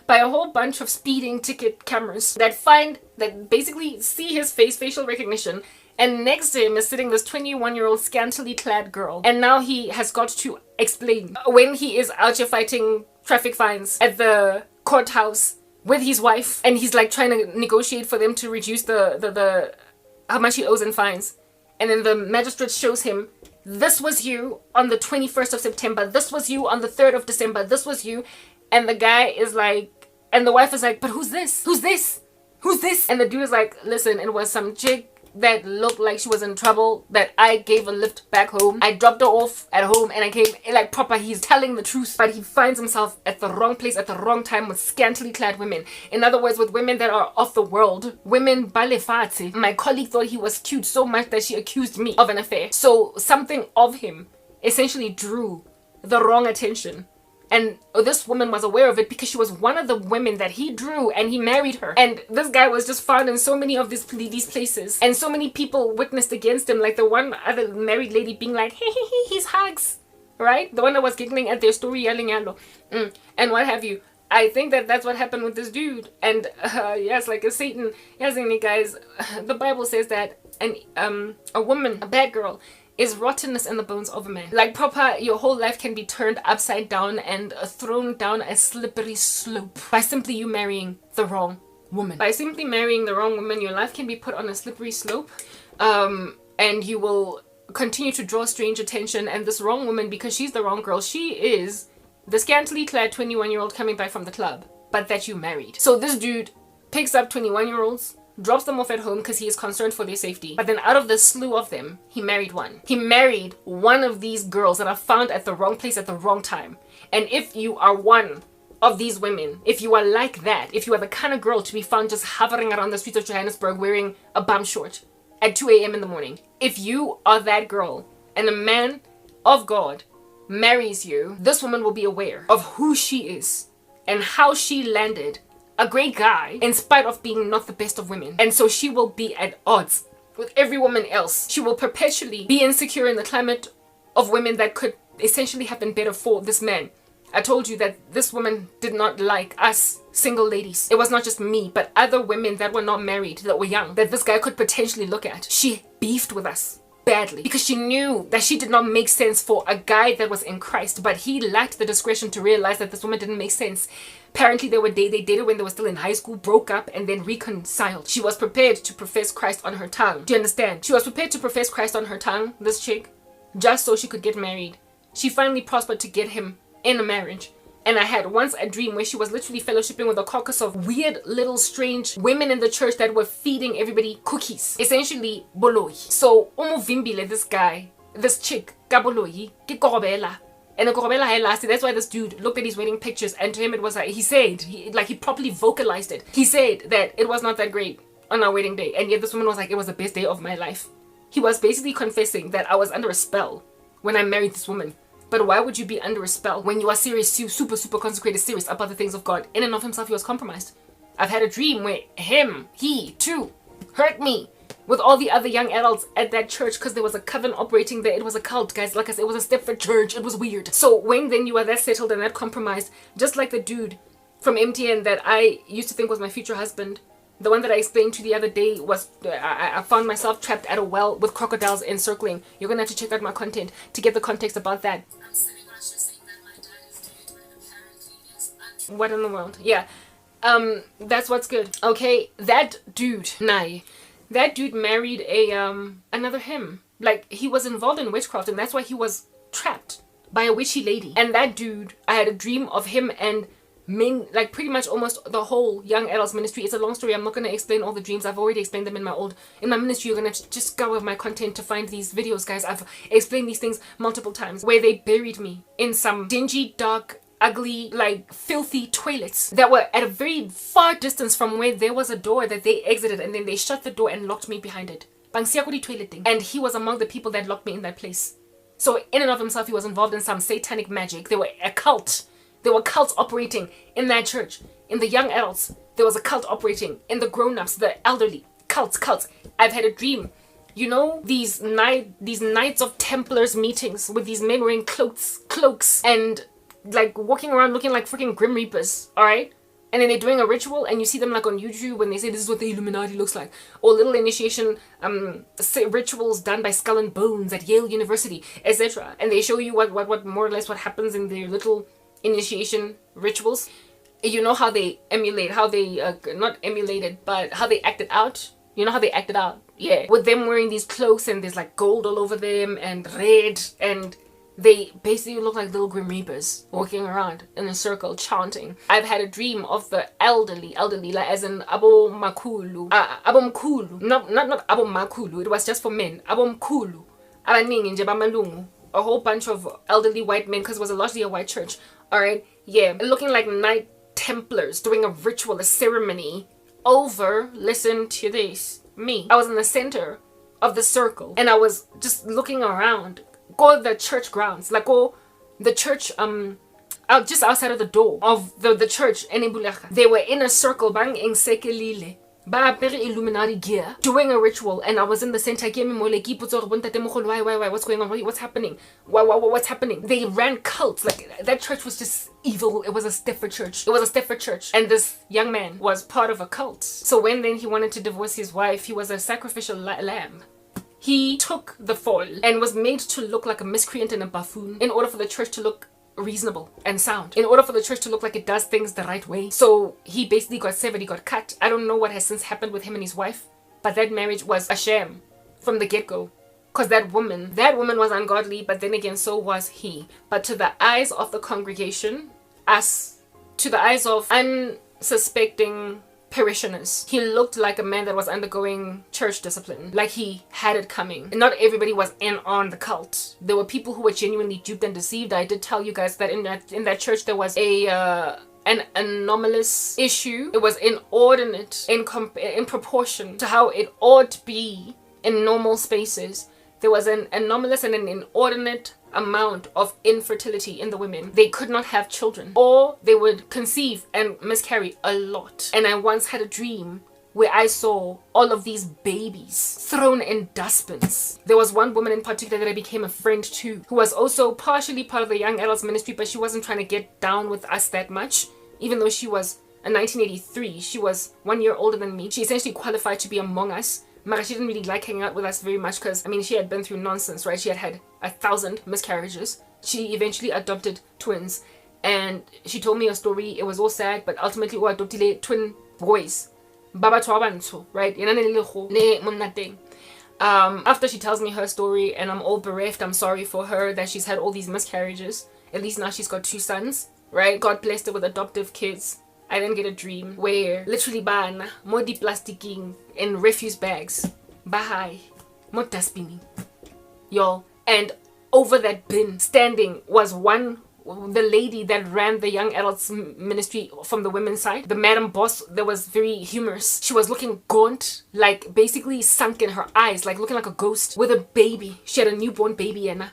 S1: by a whole bunch of speeding ticket cameras that basically see his face, facial recognition, and next to him is sitting this 21-year-old scantily clad girl. And now he has got to explain when he is out here fighting traffic fines at the courthouse with his wife, and he's like trying to negotiate for them to reduce the how much he owes in fines. And then the magistrate shows him, this was you on the 21st of September. This was you on the 3rd of December. This was you. And the guy is like, and the wife is like, but who's this? Who's this? Who's this? And the dude is like, listen, it was some chick that looked like she was in trouble that I gave a lift back home. I dropped her off at home and I came like proper. He's telling the truth, but he finds himself at the wrong place at the wrong time with scantily clad women. In other words, with women that are of the world. Women balefati. My colleague thought he was cute so much that she accused me of an affair. So something of him essentially drew the wrong attention. And this woman was aware of it because she was one of the women that he drew, and he married her. And this guy was just found in so many of these places, and so many people witnessed against him, like the one other married lady being like, hey, he's hugs, right? The one that was giggling at their story, yelling yalo, and what have you. I think that that's what happened with this dude. And yes, like a Satan, yes, guys, the Bible says that a woman, a bad girl, is rottenness in the bones of a man. Like proper, your whole life can be turned upside down and thrown down a slippery slope by simply you marrying the wrong woman. By simply marrying the wrong woman, your life can be put on a slippery slope, and you will continue to draw strange attention. And this wrong woman, because she's the wrong girl, she is the scantily clad 21-year-old coming back from the club, but that you married. So this dude picks up 21-year-olds, drops them off at home because he is concerned for their safety. But then out of the slew of them, he married one. He married one of these girls that are found at the wrong place at the wrong time. And if you are one of these women, if you are like that, if you are the kind of girl to be found just hovering around the streets of Johannesburg wearing a bum short at 2 a.m. in the morning, if you are that girl and a man of God marries you, this woman will be aware of who she is and how she landed a great guy in spite of being not the best of women. And so she will be at odds with every woman else. She will perpetually be insecure in the climate of women that could essentially have been better for this man. I told you that this woman did not like us single ladies. It was not just me, but other women that were not married, that were young, that this guy could potentially look at. She beefed with us badly because she knew that she did not make sense for a guy that was in Christ, but he lacked the discretion to realize that this woman didn't make sense. Apparently they dated when they were still in high school, broke up, and then reconciled. She was prepared to profess Christ on her tongue. Do you understand? She was prepared to profess Christ on her tongue, this chick, just so she could get married. She finally prospered to get him in a marriage. And I had once a dream where she was literally fellowshipping with a caucus of weird little strange women in the church that were feeding everybody cookies, essentially boloi. So umuvimbile, this guy, this chick kaboloi ke korobela, and the korobela had lasted. That's why this dude looked at his wedding pictures, and to him it was like, he properly vocalized it. He said that it was not that great on our wedding day, and yet this woman was like, it was the best day of my life. He was basically confessing that I was under a spell when I married this woman. But why would you be under a spell when you are serious, super consecrated, serious about the things of God? In and of himself, he was compromised. I've had a dream where he too hurt me with all the other young adults at that church because there was a coven operating there. It was a cult, guys. Like I said, it was a Stepford church. It was weird. So when then you are that settled and that compromised, just like the dude from MTN that I used to think was my future husband, the one that I explained to the other day was, I found myself trapped at a well with crocodiles encircling. You're going to have to check out my content to get the context about that. I'm sitting on saying that my dad is dead when apparently it's untrue. What in the world? Yeah. That's what's good. Okay, that dude, that dude married another him. Like, he was involved in witchcraft, and that's why he was trapped by a witchy lady. And that dude, I had a dream of him and men, like pretty much almost the whole young adults ministry. It's a long story. I'm not going to explain all the dreams. I've already explained them in my ministry. You're going to just go with my content to find these videos, guys. I've explained these things multiple times, where they buried me in some dingy, dark, ugly, like filthy toilets that were at a very far distance from where there was a door that they exited, and then they shut the door and locked me behind it. And he was among the people that locked me in that place. So in and of himself, he was involved in some satanic magic. There were a cult. There were cults operating in that church. In the young adults, there was a cult operating. In the grown-ups, the elderly, cults. I've had a dream. You know, these Knights of Templars meetings with these men wearing cloaks and like walking around looking like freaking Grim Reapers, alright? And then they're doing a ritual, and you see them like on YouTube when they say this is what the Illuminati looks like. Or little initiation rituals done by Skull and Bones at Yale University, etc. And they show you what more or less what happens in their little initiation rituals. You know how they emulate, how they not emulated, but how they acted out. You know how they acted out, yeah, with them wearing these cloaks and there's like gold all over them and red, and they basically look like little Grim Reapers walking around in a circle chanting. I've had a dream of the elderly, like as in abo makulu, abo mkulu, not abo makulu. It was just for men. Abo mkulu, abaningi nje bamalungu, a whole bunch of elderly white men, because it was largely a white church. All right, yeah, looking like Knight Templars doing a ritual, a ceremony over, listen to this, me. I was in the center of the circle and I was just looking around. Go the church grounds, like go the church out just outside of the door of the church in Ibulecha. They were in a circle, bang in sekelile. Illuminati gear, doing a ritual, and I was in the center. Why? What's going on? What's happening? What's happening? They ran cults. Like, that church was just evil. It was a Stepford church. And this young man was part of a cult. So when then he wanted to divorce his wife, he was a sacrificial lamb. He took the fall and was made to look like a miscreant and a buffoon in order for the church to look reasonable and sound, in order for the church to look like it does things the right way. So he basically got severed, he got cut. I don't know what has since happened with him and his wife, but that marriage was a sham from the get-go, because that woman was ungodly, but then again so was he. But to the eyes of the congregation, us, to the eyes of unsuspecting parishioners, he looked like a man that was undergoing church discipline, like he had it coming. And not everybody was in on the cult. There were people who were genuinely duped and deceived. I did tell you guys that in that church there was a an anomalous issue. It was inordinate in proportion to how it ought to be in normal spaces. There was an anomalous and an inordinate amount of infertility in the women. They could not have children, or they would conceive and miscarry a lot. And I once had a dream where I saw all of these babies thrown in dustbins. There was one woman in particular that I became a friend to, who was also partially part of the young adults ministry, but she wasn't trying to get down with us that much. Even though she was in 1983, she was 1 year older than me. She essentially qualified to be among us. But she didn't really like hanging out with us very much because, I mean, she had been through nonsense, right? She had had 1,000 miscarriages. She eventually adopted twins. And she told me a story. It was all sad, but ultimately, we adopted twin boys. Baba Twabanto, right? After she tells me her story and I'm all bereft, I'm sorry for her that she's had all these miscarriages. At least now she's got 2 sons, right? God blessed her with adoptive kids. I then get a dream where literally bana modi plasticking in refuse bags, bahai, mo dustbining, y'all. And over that bin standing was the lady that ran the young adults ministry from the women's side, the madam boss that was very humorous. She was looking gaunt, like basically sunk in her eyes, like looking like a ghost with a baby. She had a newborn baby, and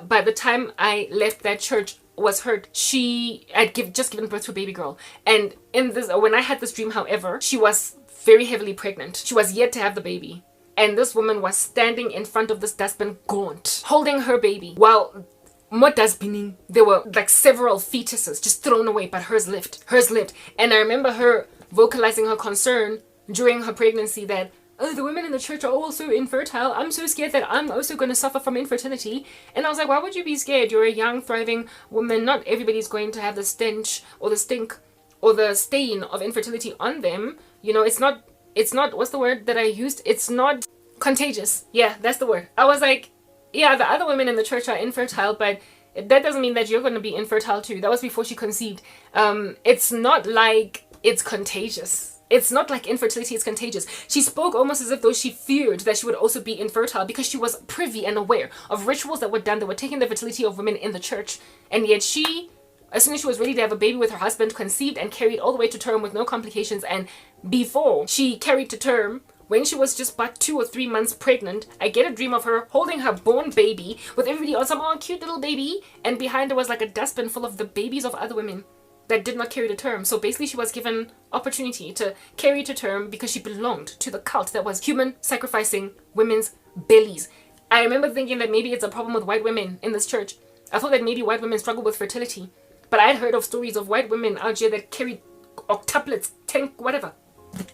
S1: by the time I left that church was hurt, she had just given birth to a baby girl. And when I had this dream, however, she was very heavily pregnant. She was yet to have the baby, and this woman was standing in front of this dustbin gaunt, holding her baby, while more dustbining, there were like several fetuses just thrown away, but hers lived. And I remember her vocalizing her concern during her pregnancy that, oh, the women in the church are also infertile. I'm so scared that I'm also going to suffer from infertility. And I was like, why would you be scared? You're a young, thriving woman. Not everybody's going to have the stench or the stink or the stain of infertility on them. You know, it's not, what's the word that I used? It's not contagious. Yeah, that's the word. I was like, yeah, the other women in the church are infertile, but that doesn't mean that you're going to be infertile too. That was before she conceived. It's not like it's contagious. It's not like infertility is contagious. She spoke almost as if though she feared that she would also be infertile because she was privy and aware of rituals that were done that were taking the fertility of women in the church. And yet she, as soon as she was ready to have a baby with her husband, conceived and carried all the way to term with no complications. And before she carried to term, when she was just about 2 or 3 months pregnant, I get a dream of her holding her born baby with everybody on some cute little baby. And behind her was like a dustbin full of the babies of other women that did not carry to term. So basically she was given opportunity to carry to term because she belonged to the cult that was human sacrificing women's bellies. I remember thinking that maybe it's a problem with white women in this church. I thought that maybe white women struggle with fertility. But I had heard of stories of white women out here that carried octuplets, 10, whatever.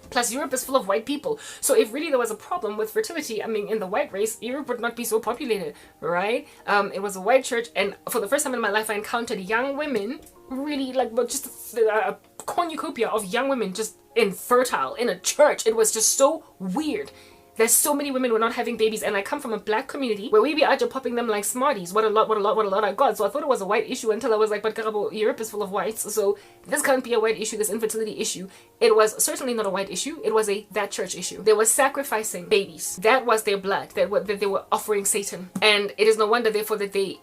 S1: Plus Europe is full of white people. So if really there was a problem with fertility, I mean, in the white race, Europe would not be so populated, right? It was a white church, and for the first time in my life I encountered young women, really like, but just a cornucopia of young women just infertile in a church. It was just so weird. There's so many women were not having babies, and I come from a black community where we be out here popping them like smarties. What a lot I got. So I thought it was a white issue until I was like, but Karabo, Europe is full of whites, so this can't be a white issue, this infertility issue. It was certainly not a white issue. It was that church issue. They were sacrificing babies. That was their blood that they were offering Satan. And it is no wonder, therefore, that they,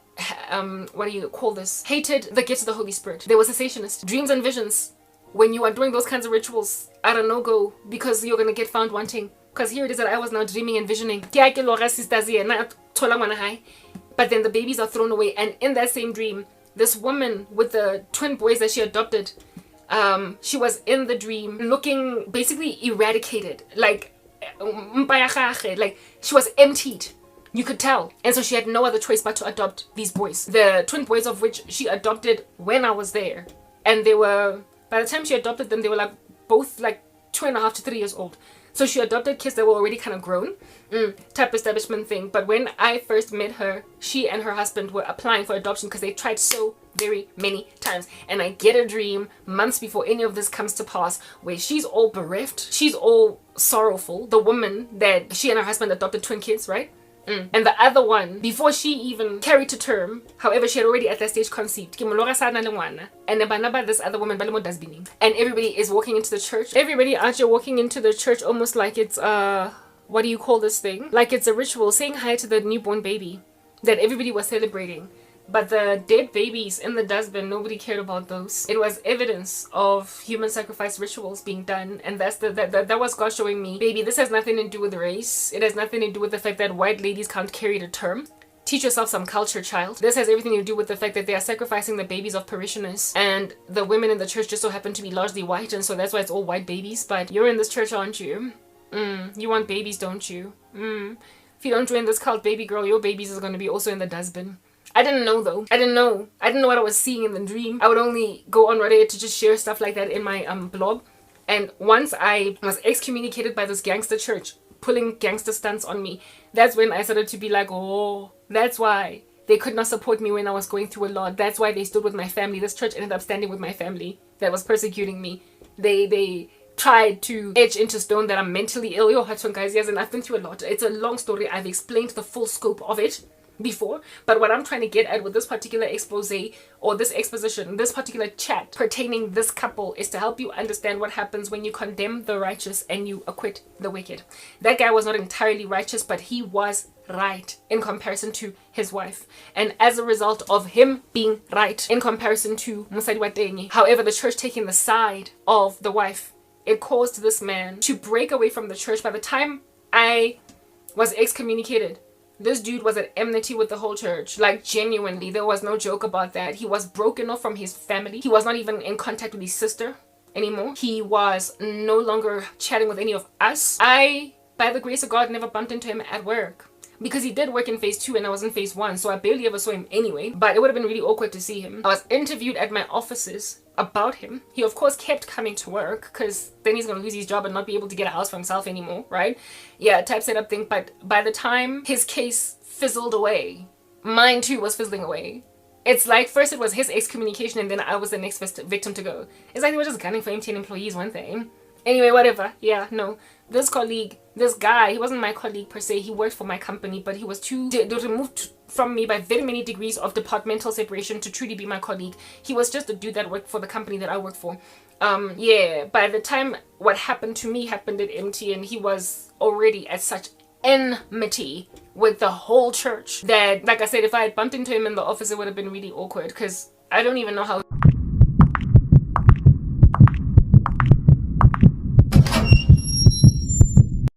S1: what do you call this? Hated the gifts of the Holy Spirit. They were cessationists. Dreams and visions. When you are doing those kinds of rituals, are a no-go because you're going to get found wanting. Because here it is that I was now dreaming and visioning. But then the babies are thrown away. And in that same dream, this woman with the twin boys that she adopted, she was in the dream looking basically eradicated. Like she was emptied. You could tell. And so she had no other choice but to adopt these boys. The twin boys of which she adopted when I was there. And they were, by the time she adopted them, they were like both like 2.5 to 3 years old. So she adopted kids that were already kind of grown, type establishment thing. But when I first met her, she and her husband were applying for adoption because they tried so very many times. And I get a dream months before any of this comes to pass where she's all bereft. She's all sorrowful. The woman that she and her husband adopted twin kids, right? And the other one, before she even carried to term, however, she had already at that stage conceived. And then this other woman, and everybody is walking into the church. Everybody out here walking into the church almost like it's, what do you call this thing? Like it's a ritual, saying hi to the newborn baby that everybody was celebrating. But the dead babies in the dustbin, nobody cared about those. It was evidence of human sacrifice rituals being done, and that was God showing me, baby, this has nothing to do with race. It has nothing to do with the fact that white ladies can't carry the term. Teach yourself some culture, child. This has everything to do with the fact that they are sacrificing the babies of parishioners, and the women in the church just so happen to be largely white, and so that's why it's all white babies. But you're in this church, aren't you? You want babies, don't you? If you don't join this cult, baby girl, your babies is going to be also in the dustbin. I didn't know though. I didn't know what I was seeing in the dream. I would only go on Reddit to just share stuff like that in my blog. And once I was excommunicated by this gangster church, pulling gangster stunts on me, that's when I started to be like, oh, that's why they could not support me when I was going through a lot. That's why they stood with my family. This church ended up standing with my family that was persecuting me. They tried to etch into stone that I'm mentally ill. Yo, guys, yes, and I've been through a lot. It's a long story. I've explained the full scope of it before, but what I'm trying to get at with this particular expose or this exposition, this particular chat pertaining this couple, is to help you understand what happens when you condemn the righteous and you acquit the wicked. That guy was not entirely righteous, but he was right in comparison to his wife, and as a result of him being right in comparison to Musadi Watenye, however, the church taking the side of the wife, it caused this man to break away from the church. By the time I was excommunicated, this dude was at enmity with the whole church. Like, genuinely, there was no joke about that. He was broken off from his family. He was not even in contact with his sister anymore. He was no longer chatting with any of us. I, by the grace of God, never bumped into him at work, because he did work in phase 2 and I was in phase 1, so I barely ever saw him anyway. But it would have been really awkward to see him. I was interviewed at my offices about him. He of course kept coming to work, because then he's gonna lose his job and not be able to get a house for himself anymore, right? Yeah, type setup thing. But by the time his case fizzled away, mine too was fizzling away. It's like, first it was his excommunication and then I was the next victim to go. It's like they were just gunning for MTN employees one thing. Anyway, whatever. Yeah, no. This colleague, this guy, he wasn't my colleague per se. He worked for my company, but he was too removed from me by very many degrees of departmental separation to truly be my colleague. He was just a dude that worked for the company that I work for. Yeah, by the time what happened to me happened at MTN, he was already at such enmity with the whole church that, like I said, if I had bumped into him in the office, it would have been really awkward, because I don't even know how